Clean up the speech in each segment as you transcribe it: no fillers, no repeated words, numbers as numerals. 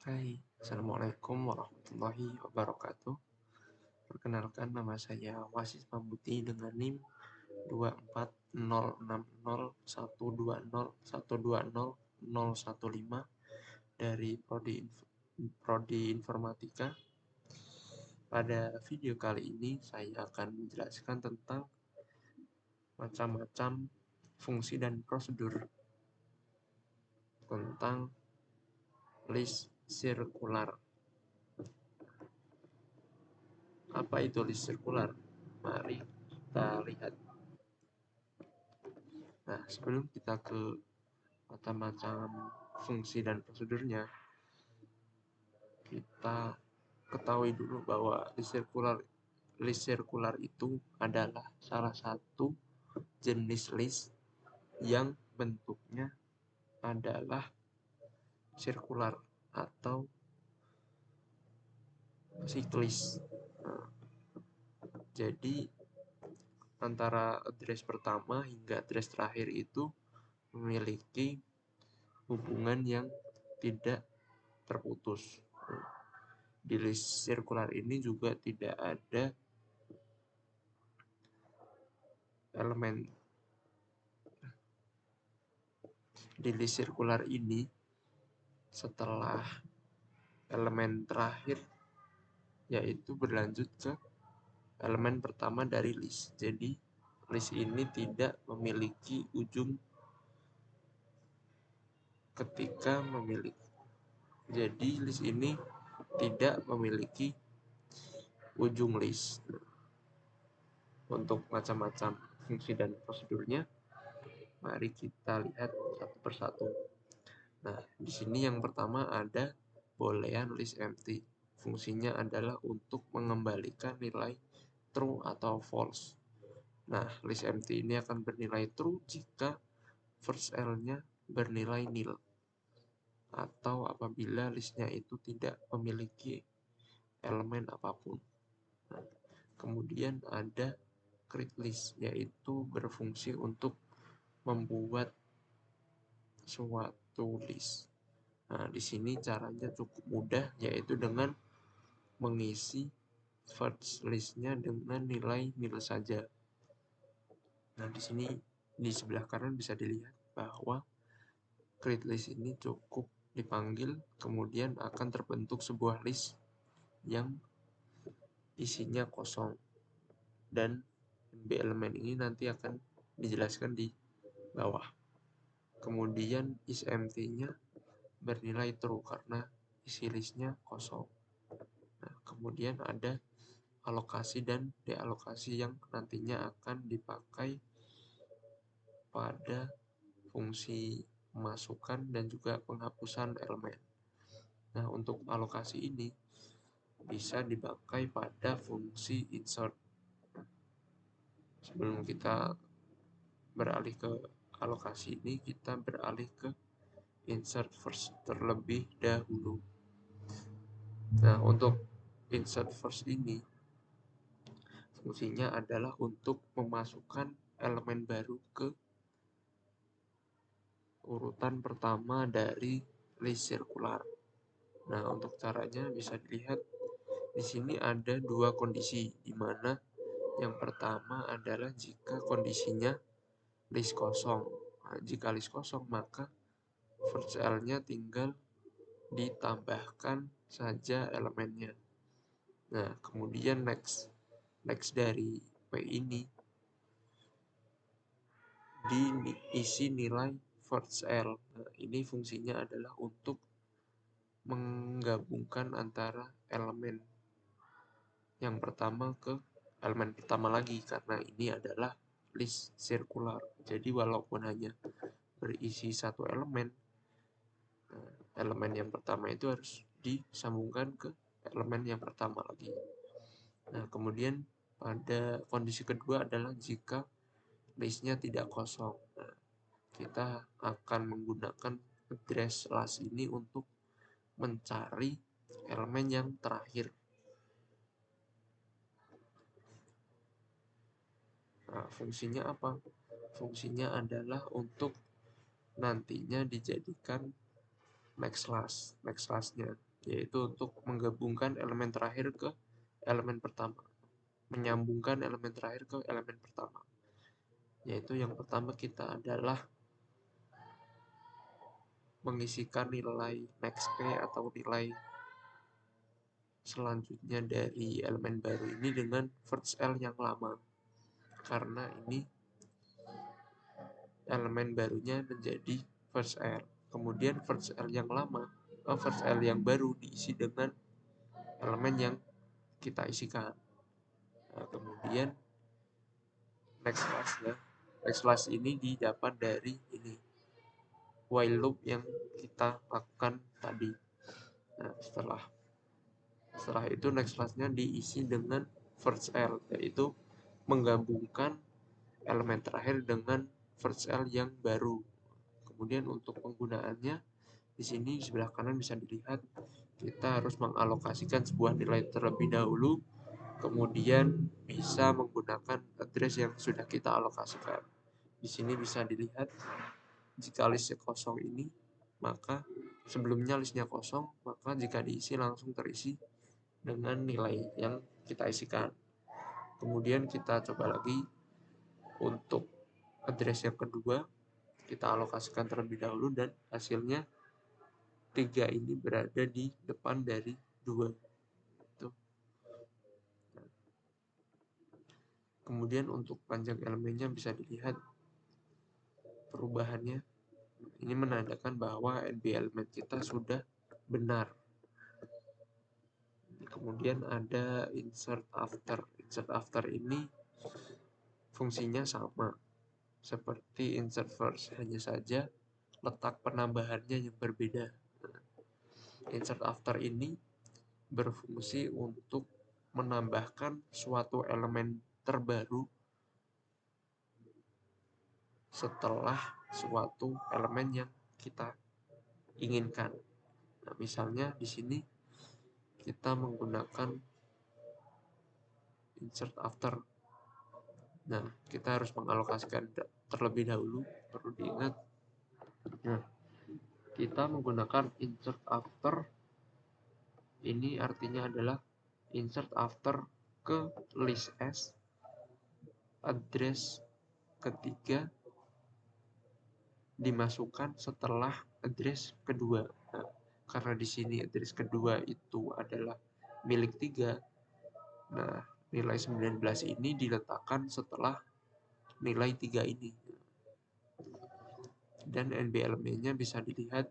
Hai, Assalamualaikum warahmatullahi wabarakatuh. Perkenalkan, nama saya Wasis Pambuti dengan NIM 240606120120015 dari Prodi Informatika. Pada video kali ini saya akan menjelaskan tentang macam-macam fungsi dan prosedur tentang list sirkular. Apa itu list sirkular? Mari kita lihat. Nah, sebelum kita ke macam-macam fungsi dan prosedurnya, kita ketahui dulu bahwa list sirkular itu adalah salah satu jenis list yang bentuknya adalah sirkular atau siklis. Nah, jadi antara address pertama hingga address terakhir itu memiliki hubungan yang tidak terputus. Di list sirkular ini juga tidak ada elemen. Di list sirkular ini, setelah elemen terakhir, yaitu berlanjut ke elemen pertama dari list. Jadi list ini tidak memiliki ujung ketika memiliki. Jadi list ini tidak memiliki ujung list. Untuk macam-macam fungsi dan prosedurnya, mari kita lihat satu persatu. Nah, di sini yang pertama ada boolean list empty. Fungsinya adalah untuk mengembalikan nilai true atau false. Nah, list empty ini akan bernilai true jika first L-nya bernilai nil, atau apabila listnya itu tidak memiliki elemen apapun. Nah, kemudian ada create list, yaitu berfungsi untuk membuat suatu list. Nah, di sini caranya cukup mudah, yaitu dengan mengisi first list-nya dengan nilai nil saja. Nah, di sini di sebelah kanan bisa dilihat bahwa create list ini cukup dipanggil, kemudian akan terbentuk sebuah list yang isinya kosong. Dan MB elemen ini nanti akan dijelaskan di bawah. Kemudian is empty-nya bernilai true karena isi listnya kosong. Nah, kemudian ada alokasi dan dealokasi yang nantinya akan dipakai pada fungsi memasukkan dan juga penghapusan elemen. Nah, untuk alokasi ini bisa dipakai pada fungsi insert. Sebelum kita beralih ke alokasi ini, kita beralih ke insert first terlebih dahulu. Nah, untuk insert first ini fungsinya adalah untuk memasukkan elemen baru ke urutan pertama dari list sirkular. Nah, untuk caranya bisa dilihat di sini ada dua kondisi, di mana yang pertama adalah jika kondisinya list kosong. Nah, jika list kosong, maka first L-nya tinggal ditambahkan saja elemennya. Nah, kemudian next dari P ini diisi nilai first L. Nah, ini fungsinya adalah untuk menggabungkan antara elemen yang pertama ke elemen pertama lagi, karena ini adalah list sirkular. Jadi walaupun hanya berisi satu elemen, elemen yang pertama itu harus disambungkan ke elemen yang pertama lagi. Nah, kemudian pada kondisi kedua adalah jika listnya tidak kosong. Nah, kita akan menggunakan address last ini untuk mencari elemen yang terakhir. Nah, fungsinya apa? Fungsinya adalah untuk nantinya dijadikan next last-nya. yaitu untuk menggabungkan elemen terakhir ke elemen pertama, menyambungkan elemen terakhir ke elemen pertama. Yaitu yang pertama kita adalah mengisikan nilai next P atau nilai selanjutnya dari elemen baru ini dengan first L yang lama, karena ini elemen barunya menjadi first L. Kemudian first L yang lama, first L yang baru diisi dengan elemen yang kita isikan. Nah, kemudian next class ini didapat dari ini while loop yang kita lakukan tadi. Nah, setelah itu next class-nya diisi dengan first L, yaitu menggabungkan elemen terakhir dengan first L yang baru. Kemudian untuk penggunaannya di sini di sebelah kanan bisa dilihat kita harus mengalokasikan sebuah nilai terlebih dahulu, kemudian bisa menggunakan address yang sudah kita alokasikan. Di sini bisa dilihat jika listnya kosong ini, maka sebelumnya listnya kosong, maka jika diisi langsung terisi dengan nilai yang kita isikan. Kemudian kita coba lagi untuk address yang kedua, kita alokasikan terlebih dahulu dan hasilnya 3 ini berada di depan dari 2. Kemudian untuk panjang elemennya bisa dilihat perubahannya. Ini menandakan bahwa NB elemen kita sudah benar. Kemudian ada insert after. Insert after ini fungsinya sama seperti insert first, hanya saja letak penambahannya yang berbeda. Insert after ini berfungsi untuk menambahkan suatu elemen terbaru setelah suatu elemen yang kita inginkan. Nah, misalnya di sini kita menggunakan insert after. Nah, kita harus mengalokasikan terlebih dahulu, perlu diingat. Nah, kita menggunakan insert after ini artinya adalah insert after ke list S address ketiga dimasukkan setelah address kedua. Nah, karena di sini address kedua itu adalah milik 3. Nah, nilai 19 ini diletakkan setelah nilai 3 ini. Dan NB elemennya bisa dilihat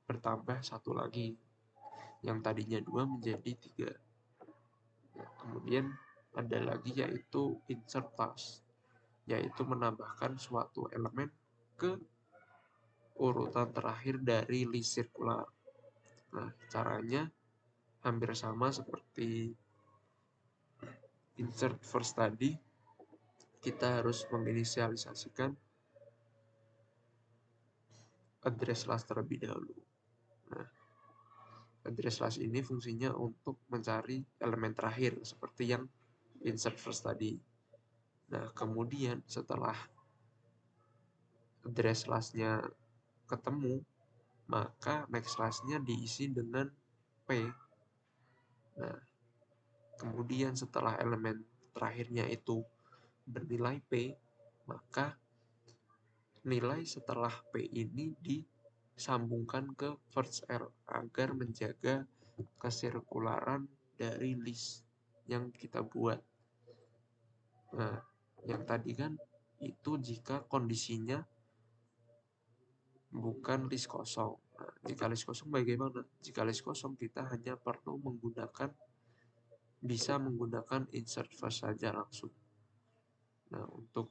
bertambah 1 lagi. Yang tadinya 2 menjadi 3. Nah, kemudian ada lagi yaitu insert task, yaitu menambahkan suatu elemen ke urutan terakhir dari list sirkular. Nah, caranya hampir sama seperti insert first tadi. Kita harus menginisialisasikan address last terlebih dahulu. Nah, address last ini fungsinya untuk mencari elemen terakhir seperti yang insert first tadi. Nah, kemudian setelah address last-nya ketemu, maka next last-nya diisi dengan P. Nah, kemudian setelah elemen terakhirnya itu bernilai P, maka nilai setelah P ini disambungkan ke first L agar menjaga kesirkularan dari list yang kita buat. Nah, yang tadi kan itu jika kondisinya bukan list kosong. Nah, jika list kosong bagaimana? Jika list kosong kita hanya perlu bisa menggunakan insert first saja langsung. Nah, untuk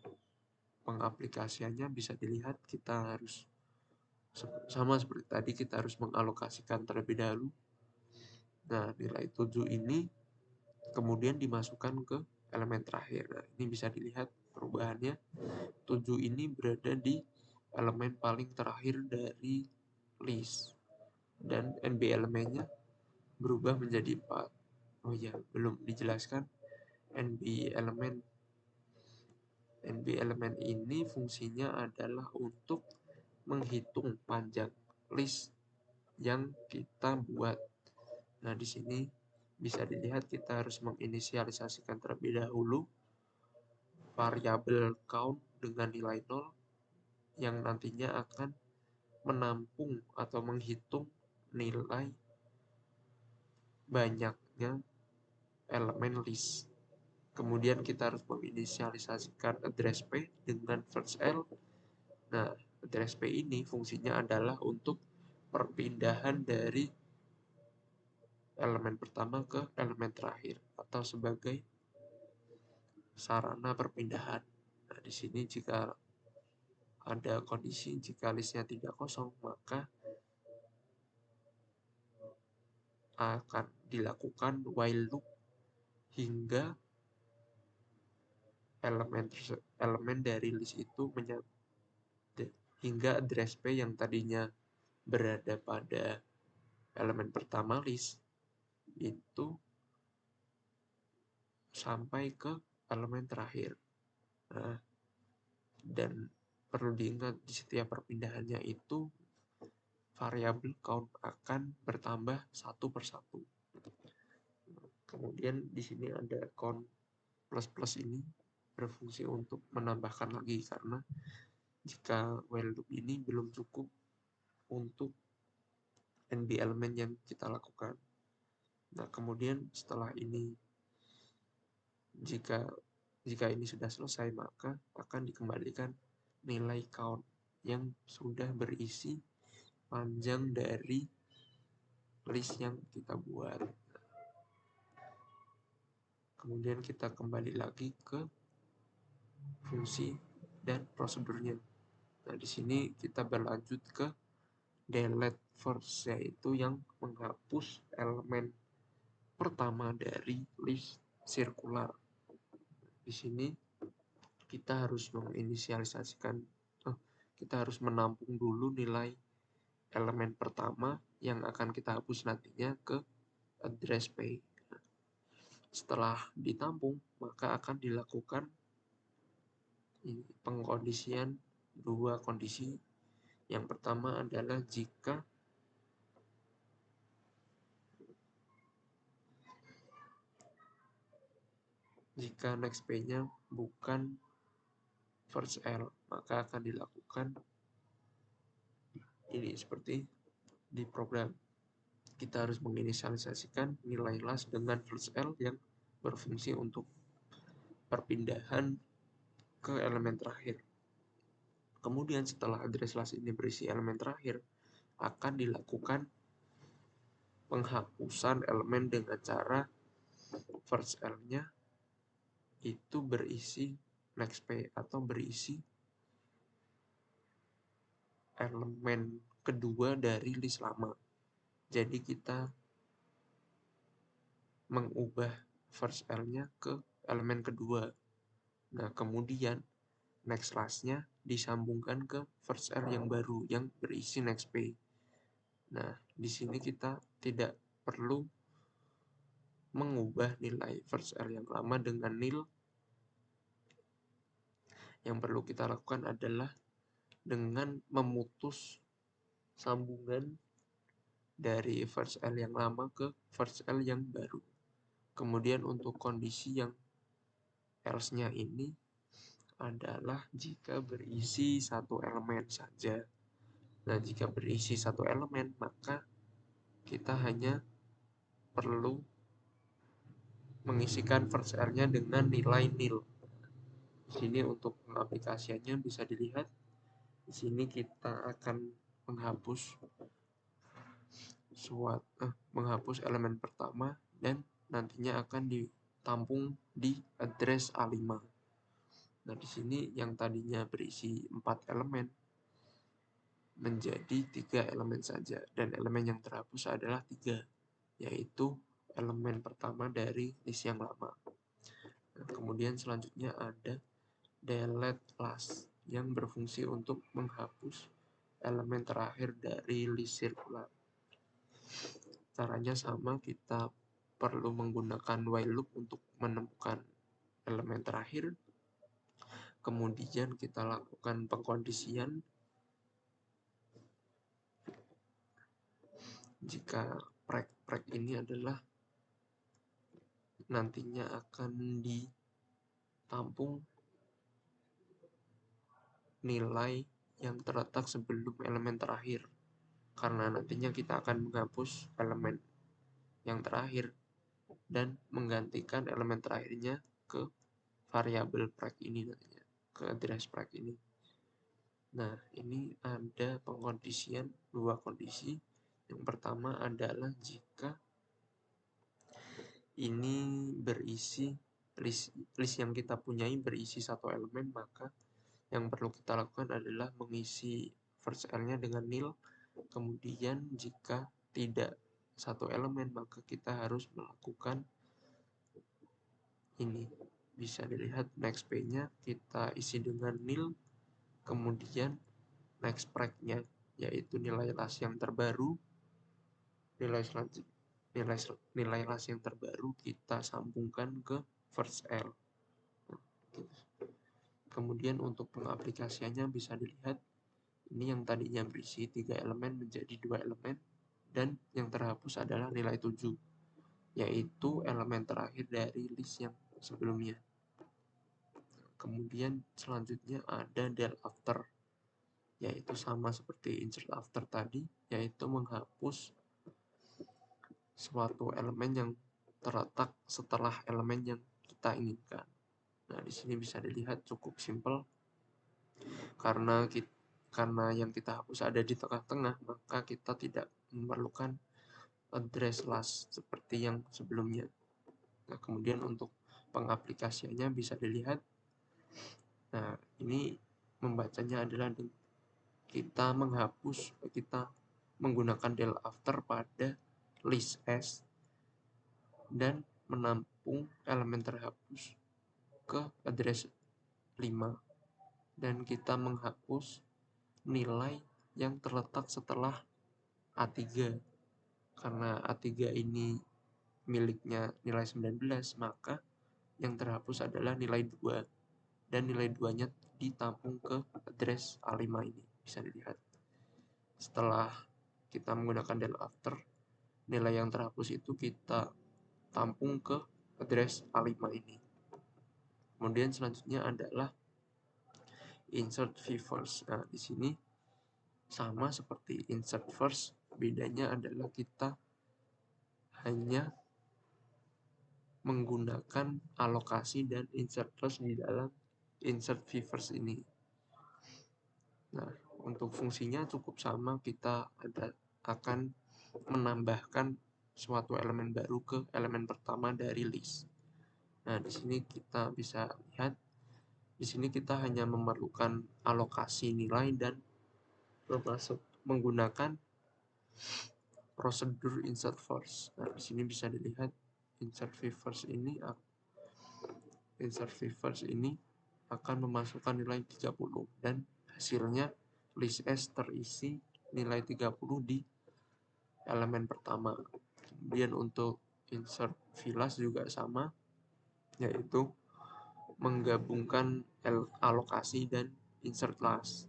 pengaplikasiannya bisa dilihat kita harus sama seperti tadi, kita harus mengalokasikan terlebih dahulu. Nah, nilai 7 ini kemudian dimasukkan ke elemen terakhir. Nah, ini bisa dilihat perubahannya. 7 ini berada di elemen paling terakhir dari list. Dan NB elemennya berubah menjadi 4. Oh iya, belum dijelaskan NB elemen ini fungsinya adalah untuk menghitung panjang list yang kita buat. Nah, di sini bisa dilihat kita harus menginisialisasikan terlebih dahulu variabel count dengan nilai 0 yang nantinya akan menampung atau menghitung nilai banyaknya elemen list. Kemudian kita harus menginisialisasikan address P dengan first L. Nah, address P ini fungsinya adalah untuk perpindahan dari elemen pertama ke elemen terakhir atau sebagai sarana perpindahan. Nah, di sini jika ada kondisi jika listnya tidak kosong, maka akan dilakukan while loop hingga elemen dari list itu hingga address P yang tadinya berada pada elemen pertama list itu sampai ke elemen terakhir. Nah, dan perlu diingat di setiap perpindahannya itu variabel count akan bertambah satu per satu. Kemudian di sini ada count plus ini berfungsi untuk menambahkan lagi, karena jika while loop ini belum cukup untuk NB elemen yang kita lakukan. Nah, kemudian setelah ini jika ini sudah selesai, maka akan dikembalikan nilai count yang sudah berisi panjang dari list yang kita buat. Kemudian kita kembali lagi ke fungsi dan prosedurnya. Nah, di sini kita berlanjut ke delete first, yaitu yang menghapus elemen pertama dari list sirkular. Di sini kita harus kita harus menampung dulu nilai elemen pertama yang akan kita hapus nantinya ke address P. Setelah ditampung, maka akan dilakukan pengkondisian dua kondisi. Yang pertama adalah jika next P-nya bukan first L, maka akan dilakukan ini seperti di program. Kita harus menginisialisasikan nilai last dengan first L yang berfungsi untuk perpindahan ke elemen terakhir. Kemudian setelah address last ini berisi elemen terakhir, akan dilakukan penghapusan elemen dengan cara first L-nya itu berisi next P atau berisi elemen kedua dari list lama. Jadi kita mengubah first L-nya ke elemen kedua. Nah, kemudian next last-nya disambungkan ke first L yang baru yang berisi next P. Nah, di sini kita tidak perlu mengubah nilai first L yang lama dengan nil. Yang perlu kita lakukan adalah dengan memutus sambungan dari first L yang lama ke first L yang baru. Kemudian untuk kondisi yang else-nya ini adalah jika berisi satu elemen saja. Nah, jika berisi satu elemen, maka kita hanya perlu mengisikan first L-nya dengan nilai nil. Di sini untuk pengaplikasiannya bisa dilihat. Di sini kita akan menghapus elemen pertama dan nantinya akan ditampung di address A5. Nah, di sini yang tadinya berisi 4 elemen menjadi 3 elemen saja, dan elemen yang terhapus adalah 3, yaitu elemen pertama dari list yang lama. Nah, kemudian selanjutnya ada delete last yang berfungsi untuk menghapus elemen terakhir dari list sirkular. Caranya sama, kita perlu menggunakan while loop untuk menemukan elemen terakhir. Kemudian kita lakukan pengkondisian jika Prek ini adalah nantinya akan ditampung nilai yang terletak sebelum elemen terakhir, karena nantinya kita akan menghapus elemen yang terakhir dan menggantikan elemen terakhirnya ke variabel prek ini nantinya, ke address prek ini. Nah, ini ada pengkondisian, dua kondisi. Yang pertama adalah jika ini berisi list yang kita punyai berisi satu elemen, maka yang perlu kita lakukan adalah mengisi first L-nya dengan nil. Kemudian jika tidak satu elemen, maka kita harus melakukan ini. Bisa dilihat next P-nya kita isi dengan nil, kemudian next prek-nya yaitu nilai las yang terbaru, nilai las yang terbaru kita sambungkan ke first L. Kemudian untuk pengaplikasiannya bisa dilihat, ini yang tadinya berisi 3 elemen menjadi 2 elemen, dan yang terhapus adalah nilai 7, yaitu elemen terakhir dari list yang sebelumnya. Kemudian selanjutnya ada del after, yaitu sama seperti insert after tadi, yaitu menghapus suatu elemen yang terletak setelah elemen yang kita inginkan. Nah, di sini bisa dilihat cukup simpel, karena yang kita hapus ada di tengah-tengah, maka kita tidak memerlukan address last seperti yang sebelumnya. Nah, kemudian untuk pengaplikasiannya bisa dilihat. Nah, ini membacanya adalah kita menggunakan del after pada list S dan menampung elemen terhapus ke address 5, dan kita menghapus nilai yang terletak setelah A3. Karena A3 ini miliknya nilai 19, maka yang terhapus adalah nilai 2, dan nilai 2-nya ditampung ke address A5 ini. Bisa dilihat. Setelah kita menggunakan del after, nilai yang terhapus itu kita tampung ke address A5 ini. Kemudian selanjutnya adalah insert v first. Nah, di sini sama seperti insert first, bedanya adalah kita hanya menggunakan alokasi dan insert first di dalam insert v first ini. Nah, untuk fungsinya cukup sama, kita akan menambahkan suatu elemen baru ke elemen pertama dari list. Nah, di sini kita bisa lihat, di sini kita hanya memerlukan alokasi nilai dan menggunakan prosedur insert first. Nah, di sini bisa dilihat insert v first ini akan memasukkan nilai 30, dan hasilnya list S terisi nilai 30 di elemen pertama. Kemudian untuk insert v-last juga sama, yaitu menggabungkan alokasi dan insert last.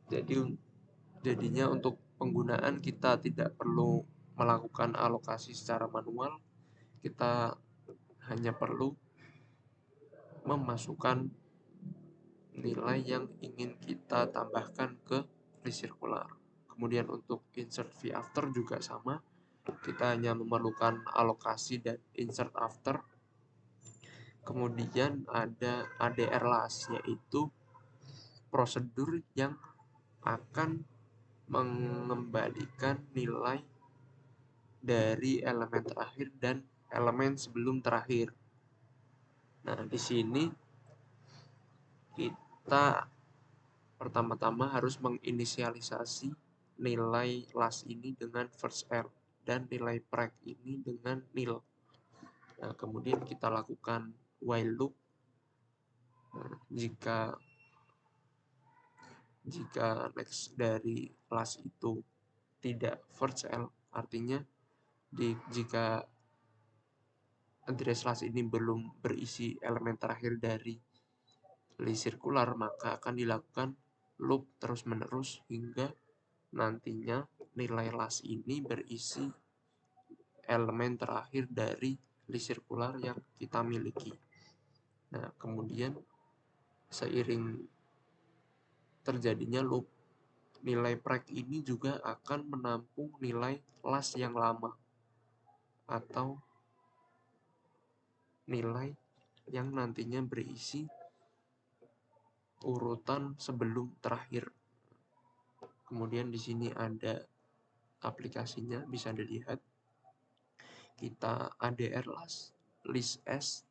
Jadinya untuk penggunaan kita tidak perlu melakukan alokasi secara manual, kita hanya perlu memasukkan nilai yang ingin kita tambahkan ke list sirkular. Kemudian untuk insert v after juga sama, kita hanya memerlukan alokasi dan insert after. Kemudian ada ADR last, yaitu prosedur yang akan mengembalikan nilai dari elemen terakhir dan elemen sebelum terakhir. Nah, di sini kita pertama-tama harus menginisialisasi nilai last ini dengan first L dan nilai prek ini dengan nil. Nah, kemudian kita lakukan while loop. Nah, jika next dari last itu tidak first L, artinya jika address last ini belum berisi elemen terakhir dari list sirkular, maka akan dilakukan loop terus-menerus hingga nantinya nilai last ini berisi elemen terakhir dari list sirkular yang kita miliki. Nah, kemudian seiring terjadinya loop, nilai preg ini juga akan menampung nilai last yang lama atau nilai yang nantinya berisi urutan sebelum terakhir. Kemudian di sini ada aplikasinya, bisa dilihat. Kita ADR list S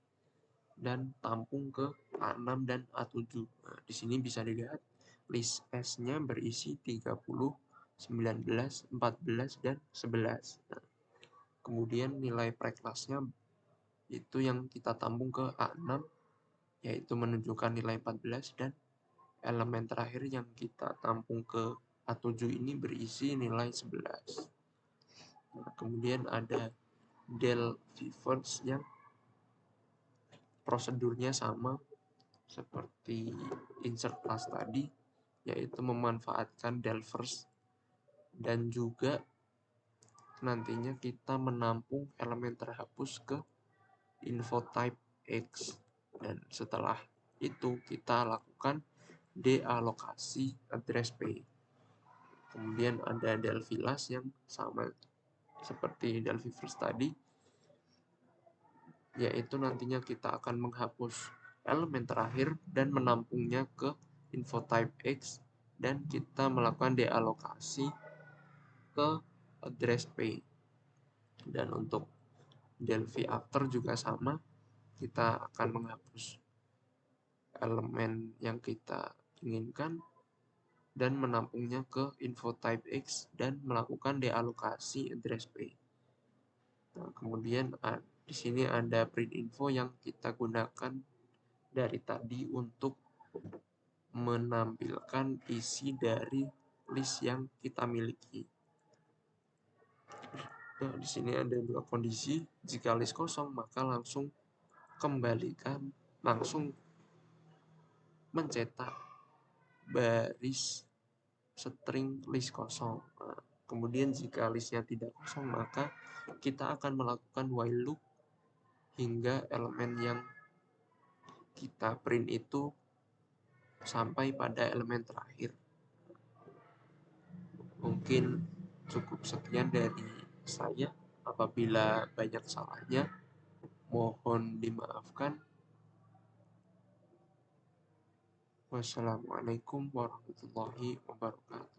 dan tampung ke A6 dan A7. Nah, di sini bisa dilihat list S-nya berisi 30, 19, 14, dan 11. Nah, kemudian nilai preclass-nya itu yang kita tampung ke A6, yaitu menunjukkan nilai 14, dan elemen terakhir yang kita tampung ke A7 ini berisi nilai 11. Nah, kemudian ada del first yang prosedurnya sama seperti insert class tadi, yaitu memanfaatkan del first, dan juga nantinya kita menampung elemen terhapus ke info type X, dan setelah itu kita lakukan dealokasi address P. Kemudian ada Delphi last yang sama seperti Delphi first tadi, yaitu nantinya kita akan menghapus elemen terakhir dan menampungnya ke info type X, dan kita melakukan dealokasi ke address P. Dan untuk Delphi after juga sama, kita akan menghapus elemen yang kita inginkan dan menampungnya ke info type X dan melakukan dealokasi address P. Nah, kemudian di sini ada print info yang kita gunakan dari tadi untuk menampilkan isi dari list yang kita miliki. Nah, di sini ada dua kondisi. Jika list kosong, maka langsung mencetak baris string list kosong. Nah, kemudian jika listnya tidak kosong, maka kita akan melakukan while loop hingga elemen yang kita print itu sampai pada elemen terakhir. Mungkin cukup sekian dari saya. Apabila banyak salahnya, mohon dimaafkan. Wassalamualaikum warahmatullahi wabarakatuh.